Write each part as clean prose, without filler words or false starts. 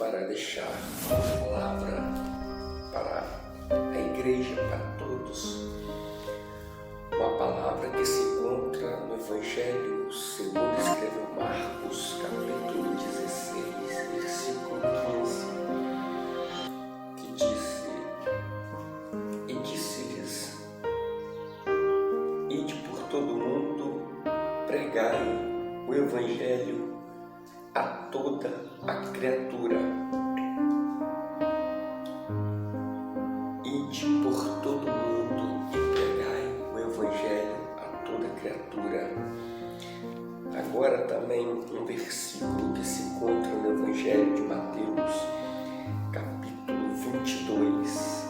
para deixar uma palavra para a igreja, para todos. Uma palavra que se encontra no Evangelho segundo escreveu Marcos, capítulo 16, versículo 15, que disse: E disse-lhes: Ide por todo o mundo, pregai o Evangelho a toda a criatura. Ide por todo mundo e pregai o Evangelho a toda criatura. Agora também um versículo que se encontra no Evangelho de Mateus, capítulo 22,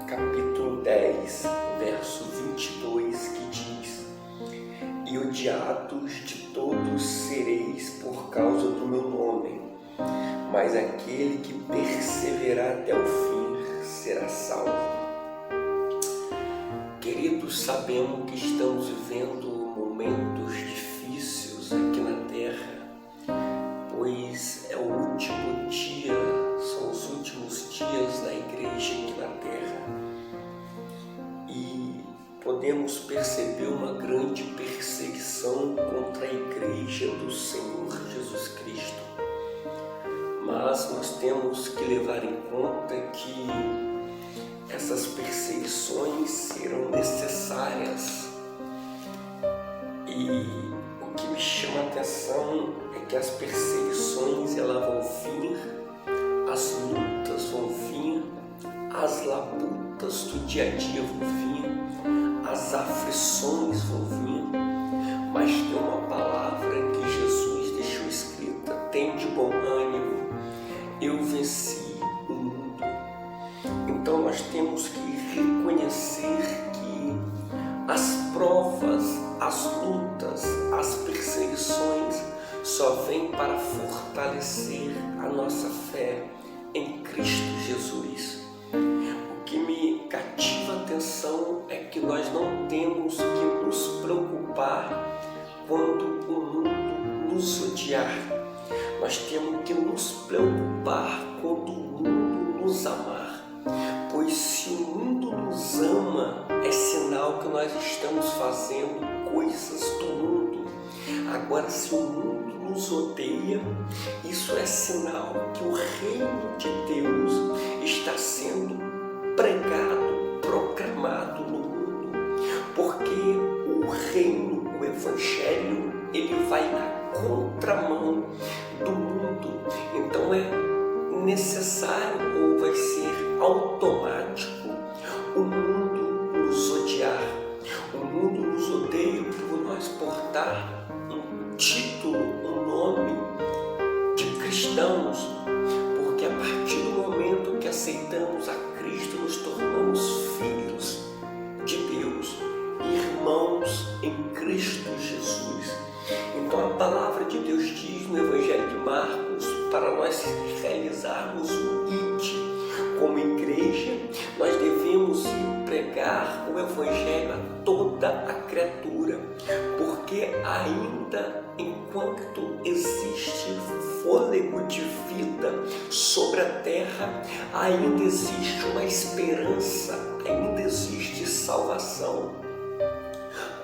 capítulo 10, verso 22, que diz: E odiados de todos sereis por causa do meu nome, mas aquele que perseverar até o fim será salvo. Queridos, sabemos que estamos vivendo momentos difíceis aqui na Terra, pois é o último dia, são os últimos dias da igreja aqui na Terra. E podemos perceber uma grande perseguição contra a igreja do Senhor Jesus Cristo. Mas nós temos que levar em conta que essas perseguições serão necessárias. E o que me chama a atenção é que as perseguições elas vão vir, as lutas vão vir, as labutas do dia a dia vão vir, as aflições vão vir, mas tem uma palavra que Jesus deixou escrita: tem de bom ânimo, eu venci o mundo. Então nós temos que reconhecer que as provas, as lutas, as perseguições só vêm para fortalecer a nossa fé em Cristo Jesus. O que me cativa a atenção é que nós não temos que nos preocupar quando o mundo nos odiar. Nós temos que nos preocupar quando o mundo nos amar. Pois se o mundo nos ama, é sinal que nós estamos fazendo coisas do mundo. Agora, se o mundo nos odeia, isso é sinal que o reino de Deus está sendo pregado, proclamado no mundo. Porque o reino, o Evangelho, ele vai na contramão do mundo. Então é necessário, ou vai ser automático, o mundo nos odiar. O mundo nos odeia por nós portar um título, um nome de cristãos, porque a partir do momento que aceitamos a Cristo, nos tornamos filhos de Deus, irmãos em Cristo Jesus. Então a palavra de Deus diz no Evangelho de Marcos, para nós realizarmos o ID como igreja, nós devemos ir pregar o Evangelho a toda a criatura, porque ainda enquanto existe fôlego de vida sobre a terra, ainda existe uma esperança, ainda existe salvação,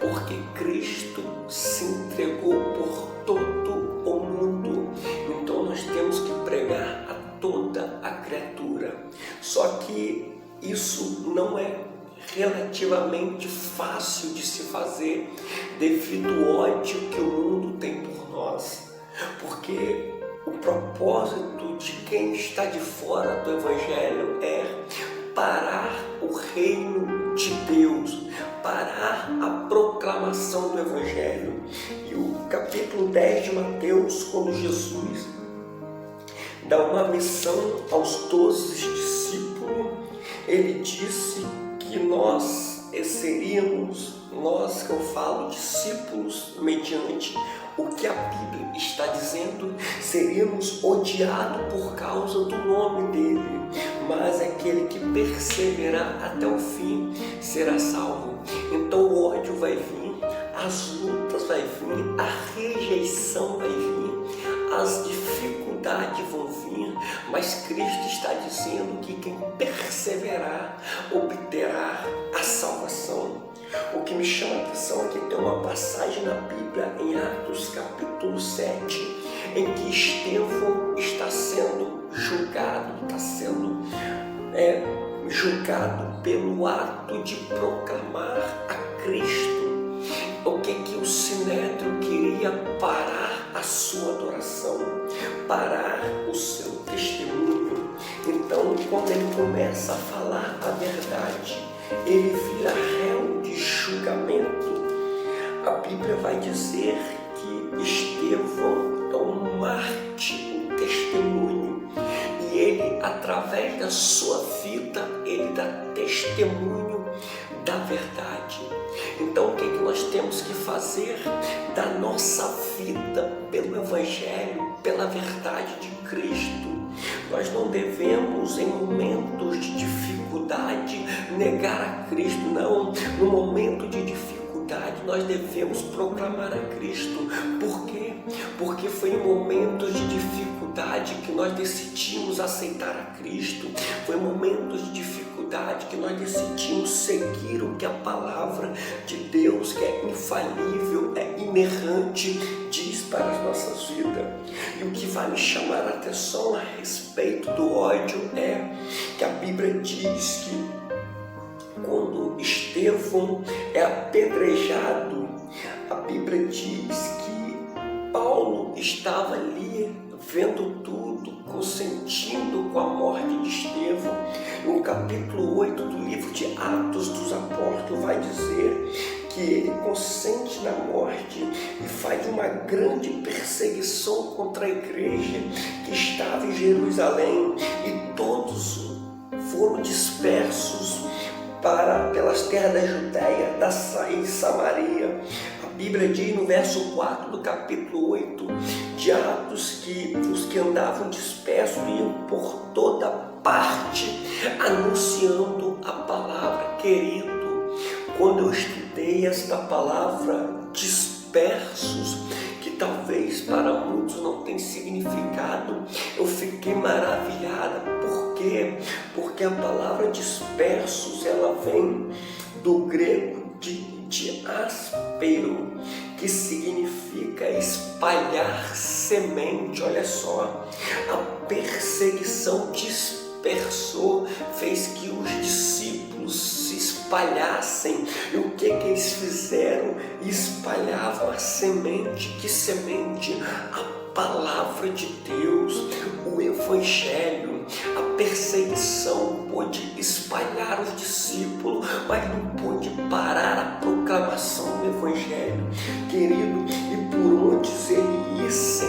porque Cristo se entregou por todo o mundo. Então nós temos que pregar a toda a criatura. Só que isso não é relativamente fácil de se fazer devido ao ódio que o mundo tem por nós. Porque o propósito de quem está de fora do Evangelho é parar o reino de Deus, parar a proclamação do Evangelho. E o capítulo 10 de Mateus, quando Jesus dá uma missão aos 12 discípulos, ele disse que nós seríamos, nós que eu falo, discípulos, mediante o que a Bíblia está dizendo, seríamos odiados por causa do nome dele, mas aquele que perseverar até o fim será salvo. Então o ódio vai vir, as lutas vai vir, a rejeição vai vir, as dificuldades vão vir, mas Cristo está dizendo que quem perseverar obterá a salvação. O que me chama a atenção é que tem uma passagem na Bíblia, em Atos capítulo 7, em que Estevão está sendo julgado, julgado pelo ato de proclamar a Cristo. O que o Sinédrio queria? Parar a sua adoração, parar o seu testemunho. Então, quando ele começa a falar a verdade, ele vira réu de julgamento. A Bíblia vai dizer que Estevão é um mártir, um testemunho, e ele, através da sua vida, ele dá testemunho da verdade. Então, o que nós temos que fazer? Da nossa vida pelo Evangelho, pela verdade de Cristo. Nós não devemos, em momentos de dificuldade, negar a Cristo, não. No momento de dificuldade, nós devemos proclamar a Cristo. Por quê? Porque foi em momentos de dificuldade que nós decidimos aceitar a Cristo. Foi em momentos de dificuldade que nós decidimos seguir o que a palavra de Deus, que é infalível, é inerrante, diz para as nossas vidas. E o que vai me chamar a atenção a respeito do ódio é que a Bíblia diz que quando Estevão é apedrejado, a Bíblia diz que Paulo estava ali vendo tudo, consentindo com a morte de Estevão. No capítulo 8 do livro de Atos dos Apóstolos vai dizer que ele consente na morte e faz uma grande perseguição contra a igreja que estava em Jerusalém, e todos foram dispersos pelas terras da Judéia, e Samaria. A Bíblia diz no verso 4 do capítulo 8 de Atos que os que andavam dispersos iam por toda parte anunciando a palavra. Querido, quando eu estudei esta palavra dispersos, que talvez para muitos não tem significado, eu fiquei maravilhada. Por quê? Porque a palavra dispersos, ela vem do grego de áspero, que significa espalhar semente. Olha só, a perseguição dispersou, fez que os discípulos se espalhassem. E o que eles fizeram? Espalhavam a semente. Que semente? A palavra de Deus, o Evangelho. A perseguição pôde espalhar os discípulos, mas não pôde parar a proclamação do Evangelho. Querido, e por onde eles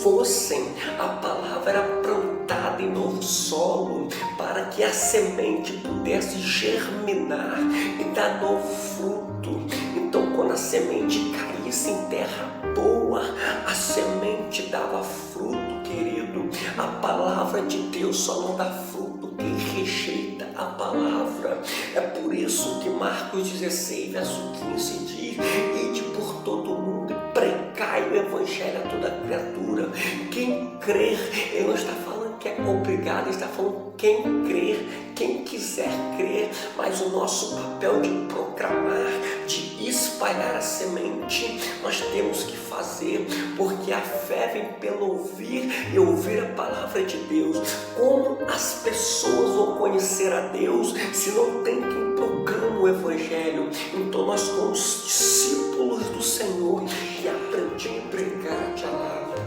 fossem, a palavra era plantada em novo solo, para que a semente pudesse germinar e dar novo fruto. Então, quando a semente caísse em terra boa, a semente dava fruto. Querido, a palavra de Deus só não dá fruto quem rejeita a palavra. É por isso que Marcos 16, verso 15 diz: ide por todo o mundo e pregai o Evangelho a toda criatura. Quem crer, ele não está falando que é obrigado, ele está falando quem crer, quem quiser crer. Mas o nosso papel de proclamar, de espalhar a semente, nós temos que fazer, porque a fé vem pelo ouvir e ouvir a palavra de Deus. Como as pessoas vão conhecer a Deus se não tem quem proclama o Evangelho? Então nós somos discípulos do Senhor e aprendi a pregar a palavra.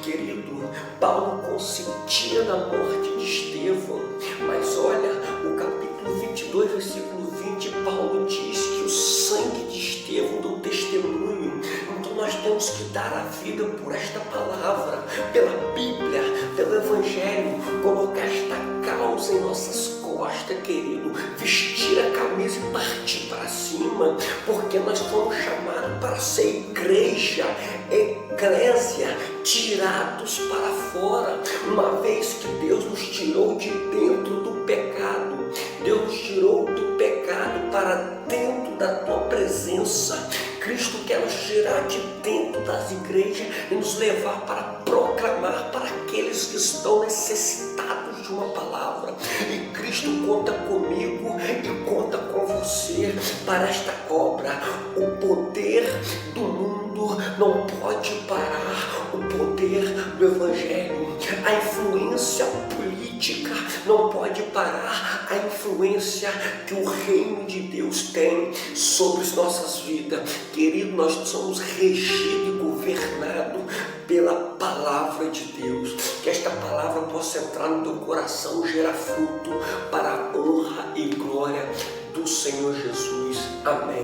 Querido, Paulo consentia na morte de Estevão, mas olha, o capítulo 22, versículo 20, Paulo diz que o sangue de Estevão deu testemunho. Então nós temos que dar a vida por esta palavra, pela Bíblia, pelo Evangelho, colocar esta causa em nossas costas, querido, vestir a camisa e partir para cima, porque nós fomos chamados para ser igreja, eclésia, tirados para fora. Uma vez que Deus nos tirou de dentro do pecado, Deus nos tirou do pecado para dentro da tua presença. Cristo quer quer nos tirar de dentro das igrejas e nos levar para proclamar para aqueles que estão necessitados de uma palavra. E Cristo conta comigo e conta com você para esta obra. O poder do mundo não pode parar o poder do Evangelho. A influência política não pode parar a influência que o reino de Deus tem sobre as nossas vidas. Querido, nós somos regidos e governados pela palavra de Deus. Que esta palavra possa entrar no teu coração, gerar fruto para a honra e glória do Senhor Jesus. Amém.